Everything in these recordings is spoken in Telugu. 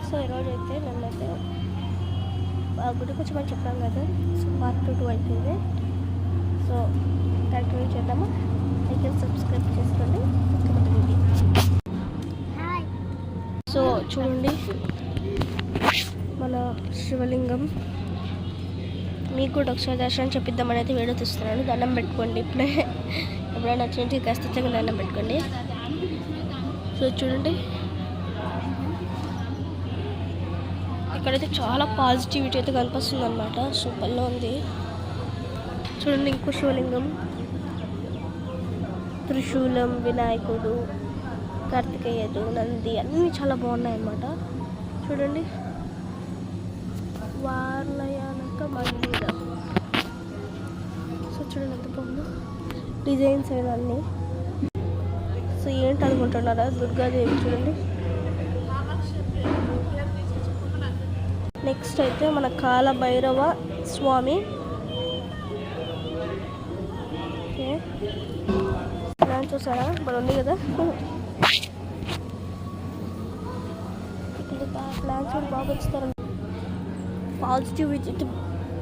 సో ఈరోజు అయితే నన్నైతే గుడికి వచ్చి మనం చెప్పాం కదా. సో పార్ట్ 2 అయిపోయింది. సో కంటిన్యూ చేద్దామా? అయితే సబ్స్క్రైబ్ చేసుకోండి. సో చూడండి మన శివలింగం. మీకు కూడా ఒకసారి దర్శనం చెప్పిద్దామని అయితే వీడియో తీస్తున్నాను. దండం పెట్టుకోండి. ఇప్పుడే ఎప్పుడైనా వచ్చినట్టు ఖచ్చితంగా దండం పెట్టుకోండి. సో చూడండి ఇక్కడైతే చాలా పాజిటివిటీ అయితే కనిపిస్తుంది అనమాట. సూపర్లో ఉంది. చూడండి ఇంకో శివలింగం, త్రిశూలం, వినాయకుడు, కార్తికేయుడు, నంది అన్నీ చాలా బాగున్నాయి అన్నమాట. చూడండి వార్లయానక మందిర. సో చూడండి ఎంత బాగుందో డిజైన్స్ అన్నీ. సో ఏంటి అనుకుంటున్నారా? దుర్గాదేవి చూడండి. నెక్స్ట్ అయితే మన కాల భైరవ స్వామి. ఓకే ప్లాన్ చూసారా? మరి ఉంది కదా ఇక్కడ ప్లాన్స్ కూడా బాగా ఇస్తారు. పాజిటివిటీ అయితే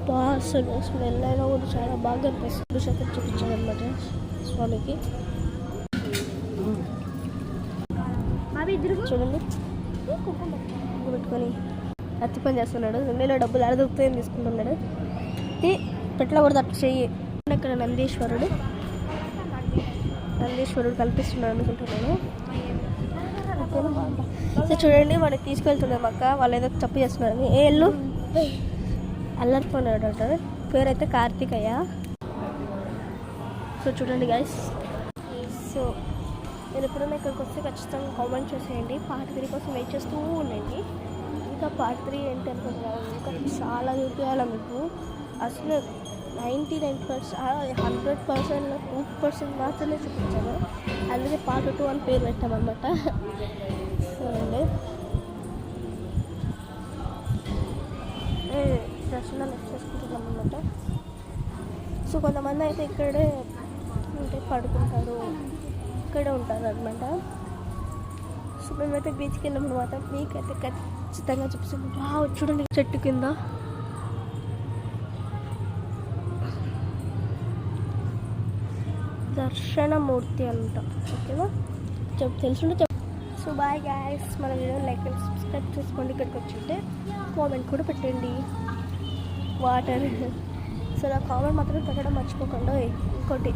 బాగా అసలు స్మెల్ అయినా కూడా చాలా బాగా అనిపిస్తుంది. శాతం చూపించాను అనమాట స్వామికి. చూడండి పెట్టుకొని అత్తి పని చేస్తున్నాడు. నెలలో డబ్బులు ఆడ దొరుకుతాయని తీసుకుంటున్నాడు. పెట్ల కూడా తట్టు చెయ్యి. ఇక్కడ నందీశ్వరుడు కల్పిస్తున్నాడు అనుకుంటున్నాను. సో చూడండి వాడిని తీసుకెళ్తున్నాం అక్క. వాళ్ళు ఏదో తప్పు చేస్తున్నారని. ఏ ఎల్లు అల్లరిపోయినాడు అంటారు. పేరైతే కార్తికేయ. సో చూడండి గైస్. సో నేను ఎప్పుడైనా ఇక్కడికి వస్తే ఖచ్చితంగా కామెంట్ చేసేయండి. పార్ట్ 3 కోసం వెయిట్ చేస్తూ ఉండండి. ఇంకా పార్ట్ 3 ఏంటి అనుకుంటున్నాను. ఇంకా చాలా చూపించాలి మీకు. అసలు 99% 100%లో 2% మాత్రమే చూపించాను. అందుకే పార్ట్ 2 అని పేరు పెట్టామన్నమాట. చూడండి దర్శనాలు చేసుకుంటున్నాం అన్నమాట. సో కొంతమంది అయితే ఇక్కడే ఉంటే పడుకుంటారు, ఇక్కడే ఉంటారు అనమాట. సో మేమైతే బీచ్కి వెళ్ళినప్పుడు మాత్రం మీకైతే ఖచ్చితంగా చూపిస్తాం. చూడండి చెట్టు కింద దర్శనమూర్తి అంట. ఓకేనా తెలుసుంటే సో బాయ్ గైస్. మన వీడియో లైక్ అండ్ సబ్స్క్రైబ్ చేసుకోండి. ఇక్కడికి వచ్చింటే కామెంట్ కూడా పెట్టండి. వాటర్ సో నా కామెంట్ మాత్రం పెట్టడం మర్చిపోకుండా. ఇంకోటి